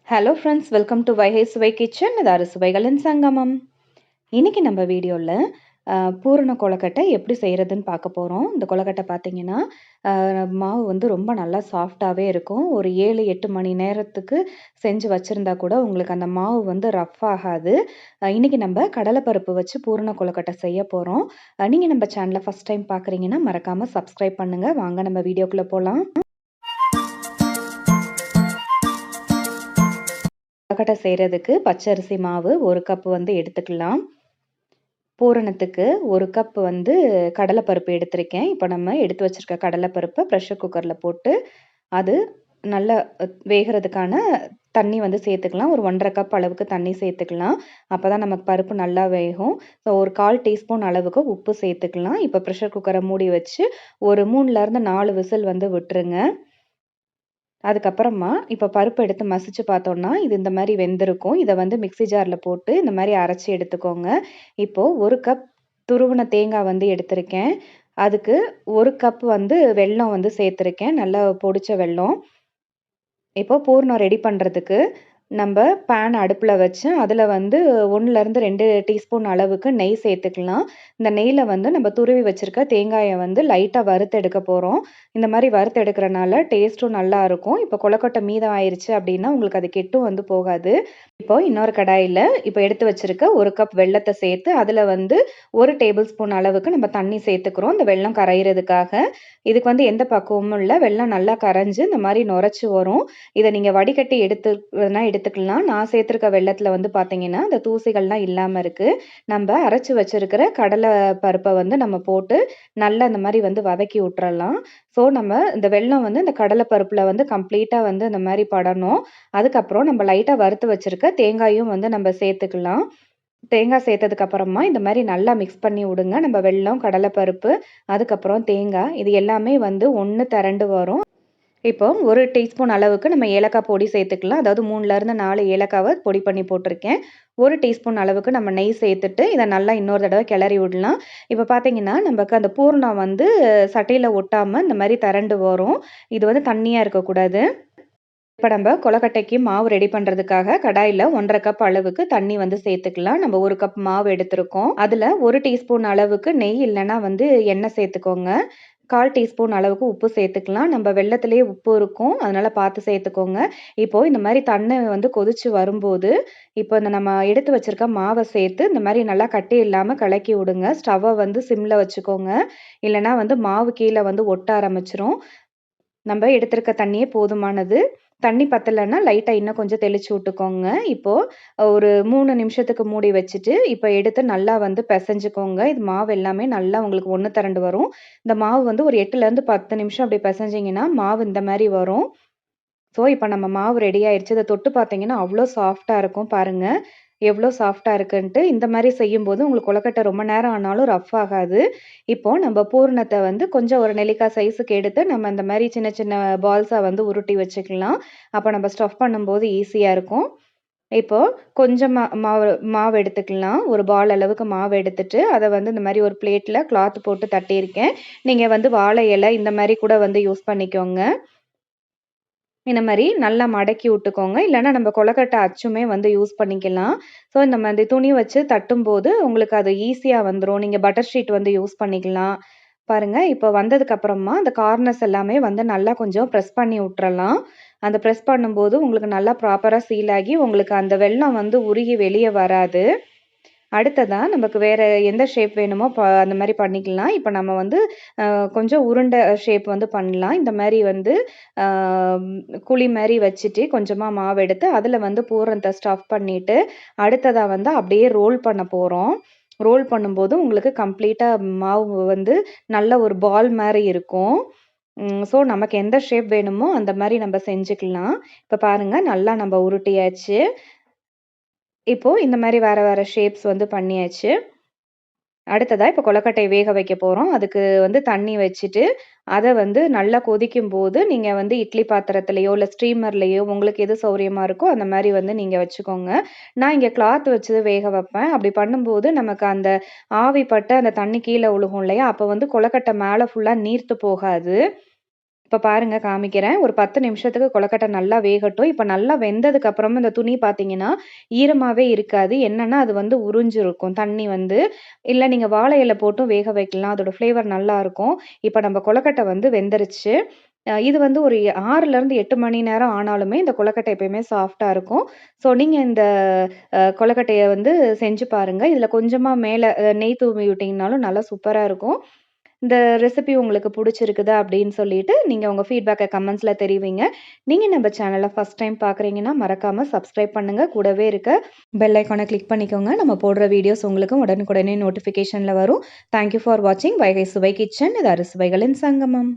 Hello friends, welcome to Vaigai சுவை kitchen. இது அறுசுவைகளின் சங்கமம். இன்னைக்கு நம்ம வீடியோவில் பூரண கொழுக்கட்டை எப்படி செய்கிறதுன்னு பார்க்க போகிறோம். இந்த கொழுக்கட்டை பார்த்தீங்கன்னா மாவு வந்து ரொம்ப நல்லா சாஃப்டாகவே இருக்கும். ஒரு 7-8 மணி நேரத்துக்கு செஞ்சு வச்சுருந்தா கூட உங்களுக்கு அந்த மாவு வந்து ரஃப் ஆகாது. இன்னைக்கு நம்ம கடலைப்பருப்பு வச்சு பூரண கொழுக்கட்டை செய்ய போகிறோம். நீங்கள் நம்ம சேனலை ஃபஸ்ட் டைம் பார்க்குறீங்கன்னா மறக்காமல் சப்ஸ்கிரைப் பண்ணுங்கள். வாங்க நம்ம வீடியோக்குள்ளே போகலாம். கொழுக்கட்டை செய்கிறதுக்கு பச்சரிசி மாவு 1 கப் வந்து எடுத்துக்கலாம். பூரணத்துக்கு 1 கப் வந்து கடலைப்பருப்பு எடுத்திருக்கேன். இப்போ நம்ம எடுத்து வச்சிருக்க கடலைப்பருப்பை ப்ரெஷர் குக்கரில் போட்டு அது நல்லா வேகிறதுக்கான தண்ணி வந்து சேர்த்துக்கலாம். ஒரு 1½ கப் அளவுக்கு தண்ணி சேர்த்துக்கலாம். அப்போ தான் நமக்கு பருப்பு நல்லா வேகும். ஸோ ஒரு 1/4 டீஸ்பூன் அளவுக்கு உப்பு சேர்த்துக்கலாம். இப்போ ப்ரெஷர் குக்கரை மூடி வச்சு ஒரு 3லேருந்து 4 விசில் வந்து விட்டுருங்க. அதுக்கப்புறமா இப்போ பருப்பு எடுத்து மசிச்சு பார்த்தோம்னா, இது இந்த மாரி வெந்திருக்கும். இத வந்து மிக்ஸி ஜார்ல போட்டு இந்த மாரி அரைச்சு எடுத்துக்கோங்க. இப்போ 1 கப் துருவுன தேங்காய் வந்து எடுத்திருக்கேன். அதுக்கு 1 கப் வந்து வெல்லம் வந்து சேர்த்துருக்கேன். நல்லா பொடிச்ச வெல்லம். இப்போ பூரணம் ரெடி பண்றதுக்கு நம்ப பேன் அடுப்புல வச்சு, அதுல வந்து 1லேருந்து 2 டீஸ்பூன் அளவுக்கு நெய் சேர்த்துக்கலாம். இந்த நெய்யில வந்து நம்ம துருவி வச்சிருக்க தேங்காய வந்து லைட்டா வறுத்து எடுக்க போறோம். இந்த மாரி வறுத்து எடுக்கிறனால டேஸ்ட்டும் நல்லா இருக்கும். இப்போ கொழுக்கட்டை மீதம் ஆயிருச்சு அப்படின்னா, உங்களுக்கு அது கெட்டும் வந்து போகாது. இப்போ இன்னொரு கடாயில இப்போ எடுத்து வச்சிருக்க 1 கப் வெல்லத்த சேர்த்து, அதுல வந்து 1 டேபிள் ஸ்பூன் அளவுக்கு நம்ம தண்ணி சேர்த்துக்கிறோம். இந்த வெல்லம் கரையிறதுக்காக. இதுக்கு வந்து எந்த பக்குவமும் இல்ல. வெல்லம் நல்லா கரைஞ்சு இந்த மாரி நுரைச்சு வரும். இத நீங்க வடிகட்டி எடுத்துக்கலாம். நான் சேர்த்திருக்க வெல்லத்துல வந்து பார்த்தீங்கன்னா, அந்த தூசிகள்லாம் இல்லாம இருக்கு. நம்ப அரைச்சு வச்சிருக்கிற கடலை பருப்ப வந்து நம்ம போட்டு நல்லா இந்த மாரி வந்து வதக்கி விட்டுறலாம். ஸோ நம்ம இந்த வெல்லம் வந்து இந்த கடலை பருப்புல வந்து கம்ப்ளீட்டா வந்து இந்த மாரி படணும். அதுக்கப்புறம் நம்ம லைட்டா வறுத்து வச்சிருக்க தேங்காயும் வந்து நம்ம சேர்த்துக்கலாம். தேங்காய் சேர்த்ததுக்கு அப்புறமா இந்த மாரி நல்லா மிக்ஸ் பண்ணி விடுங்க. நம்ம வெல்லம், கடலை பருப்பு, அதுக்கப்புறம் தேங்காய் இது எல்லாமே வந்து ஒண்ணு திரண்டு வரும். இப்போ 1 டீஸ்பூன் அளவுக்கு நம்ம ஏலக்காய் பொடி சேர்த்துக்கலாம். அதாவது 3லேருந்து 4 ஏலக்காவ பொடி பண்ணி போட்டிருக்கேன். 1 டீஸ்பூன் அளவுக்கு நம்ம நெய் சேர்த்துட்டு, இத நல்லா இன்னொரு தடவ கிளறி விடலாம். இப்போ பார்த்தீங்கன்னா, நமக்கு அந்த பூரணம் வந்து சட்டியில ஒட்டாம இந்த மாரி திரண்டு வரும். இது வந்து தண்ணியா இருக்கக்கூடாது. இப்ப நம்ம கொழுக்கட்டைக்கு மாவு ரெடி பண்றதுக்காக கடாயில 1½ கப் அளவுக்கு தண்ணி வந்து சேர்த்துக்கலாம். நம்ம 1 கப் மாவு எடுத்திருக்கோம். அதுல 1 டீஸ்பூன் அளவுக்கு நெய் இல்லன்னா வந்து எண்ணெய் சேர்த்துக்கோங்க. 1/4 டீஸ்பூன் அளவுக்கு உப்பு சேர்த்துக்கலாம். நம்ம வெல்லத்திலேயே உப்பு இருக்கும். அதனால பார்த்து சேர்த்துக்கோங்க. இப்போ இந்த மாரி தண்ணி வந்து கொதிச்சு வரும்போது, இப்போ இந்த நம்ம எடுத்து வச்சிருக்க மாவ சேர்த்து இந்த மாரி நல்லா கட்டி இல்லாம கலக்கி விடுங்க. ஸ்டவ்வ வந்து சிம்ல வச்சுக்கோங்க. இல்லன்னா வந்து மாவு கீழ வந்து ஒட்ட ஆரம்பிச்சுரும். நம்ம எடுத்திருக்க தண்ணியே போதுமானது. தண்ணி பத்தலன்னா லைட்டா இன்னும் கொஞ்சம் தெளிச்சு விட்டுக்கோங்க. இப்போ ஒரு 3 நிமிஷத்துக்கு மூடி வச்சுட்டு, இப்ப எடுத்து நல்லா வந்து பெசஞ்சுக்கோங்க. இது மாவு எல்லாமே நல்லா உங்களுக்கு ஒண்ணு திரண்டு வரும். இந்த மாவு வந்து ஒரு 8லேருந்து 10 நிமிஷம் அப்படி பெசஞ்சீங்கன்னா, மாவு இந்த மாரி வரும். ஸோ, இப்ப நம்ம மாவு ரெடி ஆயிருச்சு. இத தொட்டு பார்த்தீங்கன்னா, அவ்ளோ சாஃப்ட்டா இருக்கும் பாருங்க. எவ்ளோ சாஃப்ட்டா இருக்குன்ட்டு. இந்த மாரி செய்யும்போது உங்களுக்கு கொழுக்கட்டை ரொம்ப நேரம் ஆனாலும் ரஃப் ஆகாது. இப்போ நம்ம பூரணத்த வந்து கொஞ்சம் ஒரு நெல்லிக்காய் சைஸுக்கு எடுத்து, நம்ம இந்த மாரி சின்ன சின்ன பால்ஸா வந்து உருட்டி வச்சுக்கலாம். அப்ப நம்ம ஸ்டஃப் பண்ணும்போது ஈஸியா இருக்கும். இப்போ கொஞ்சம் மாவு எடுத்துக்கலாம். ஒரு பால் அளவுக்கு மாவு எடுத்துட்டு, அத வந்து இந்த மாரி ஒரு பிளேட்ல கிளாத் போட்டு தட்டியிருக்கேன். நீங்க வந்து வாழை இலை இந்த மாரி கூட வந்து யூஸ் பண்ணிக்கோங்க. இந்த மாரி நல்லா மடக்கி விட்டுக்கோங்க. இல்லன்னா நம்ம கொழுக்கட்டை அச்சுமே வந்து யூஸ் பண்ணிக்கலாம். ஸோ இந்த மாதிரி துணி வச்சு தட்டும்போது உங்களுக்கு அது ஈஸியா வந்துரும். நீங்க பட்டர் ஷீட் வந்து யூஸ் பண்ணிக்கலாம். பாருங்க, இப்போ வந்ததுக்கு அப்புறமா அந்த கார்னர்ஸ் எல்லாமே வந்து நல்லா கொஞ்சம் பிரஸ் பண்ணி விட்டுறலாம். அந்த பிரஸ் பண்ணும்போது உங்களுக்கு நல்லா ப்ராப்பரா சீல் ஆகி உங்களுக்கு அந்த வெல்லம் வந்து உருகி வெளிய வராது. அடுத்ததா நமக்கு வேற எந்த ஷேப் வேணுமோ அந்த மாரி பண்ணிக்கலாம். இப்ப நம்ம வந்து கொஞ்சம் உருண்ட ஷேப் வந்து பண்ணலாம். இந்த மாரி வந்து அ குழி மாரி வச்சுட்டு கொஞ்சமா மாவு எடுத்து, அதுல வந்து பூரணத்த ஸ்டஃப் பண்ணிட்டு, அடுத்ததா வந்து அப்படியே ரோல் பண்ண போறோம். ரோல் பண்ணும்போது உங்களுக்கு கம்ப்ளீட்டா மாவு வந்து நல்ல ஒரு பால் மாரி இருக்கும். ஸோ நமக்கு எந்த ஷேப் வேணுமோ அந்த மாரி நம்ம செஞ்சுக்கலாம். இப்ப பாருங்க நல்லா நம்ம உருட்டியாச்சு. இப்போ இந்த மாரி வேற வேற ஷேப்ஸ் வந்து பண்ணியாச்சு. அடுத்ததா இப்ப கொழுக்கட்டைய வேக வைக்க போறோம். அதுக்கு வந்து தண்ணி வச்சுட்டு, அத வந்து நல்லா கொதிக்கும்போது, நீங்க வந்து இட்லி பாத்திரத்திலயோ, இல்ல ஸ்டீமர்லயோ உங்களுக்கு எது சௌரியமா இருக்கோ, அந்த மாரி வந்து நீங்க வச்சுக்கோங்க. நான் இங்க கிளாத் வச்சு வேக வைப்பேன். அப்படி பண்ணும்போது நமக்கு அந்த ஆவி பட்டு அந்த தண்ணி கீழ விழுகும் இல்லையா? அப்ப வந்து கொழுக்கட்டை மேல ஃபுல்லா நீர்த்து போகாது. இப்ப பாருங்க காமிக்கிறேன். ஒரு 10 நிமிஷத்துக்கு கொழுக்கட்டை நல்லா வேகட்டும். இப்ப நல்லா வெந்ததுக்கு அப்புறமா இந்த துணி பார்த்தீங்கன்னா, ஈரமாவே இருக்காது. என்னன்னா, அது வந்து உறிஞ்சிருக்கும் தண்ணி வந்து. இல்ல நீங்க வாழை இல போட்டும் வேக வைக்கலாம். அதோட ஃப்ளேவர் நல்லாருக்கும். இப்ப நம்ம கொழுக்கட்டை வந்து வெந்துருச்சு. இது வந்து ஒரு 6லருந்து 8 மணி நேரம் ஆனாலுமே இந்த கொழுக்கட்டை எப்பயுமே சாஃப்ட்டா இருக்கும். ஸோ நீங்க இந்த கொழுக்கட்டைய வந்து செஞ்சு பாருங்க. இதுல கொஞ்சமா மேல நெய் தூவி விட்டீங்கனாலும் நல்லா சூப்பரா இருக்கும். இந்த ரெசிபி உங்களுக்கு புடிச்சிருக்குதா அப்படின்னு சொல்லிட்டு, நீங்க உங்க ஃபீட்பேக்க கமெண்ட்ஸ்ல தெரிவிங்க. நீங்க நம்ம சேனல ஃபர்ஸ்ட் டைம் பார்க்குறீங்கன்னா, மறக்காம சப்ஸ்கிரைப் பண்ணுங்க. கூடவே இருக்க பெல் ஐகான கிளிக் பண்ணிக்கோங்க. நம்ம போடுற வீடியோஸ் உங்களுக்கு உடனுக்குடனே நோட்டிஃபிகேஷன்ல வரும். தேங்க் யூ ஃபார் வாட்சிங் வைகை சுவை கிச்சன். இது அறுசுவைகளின் சங்கமம்.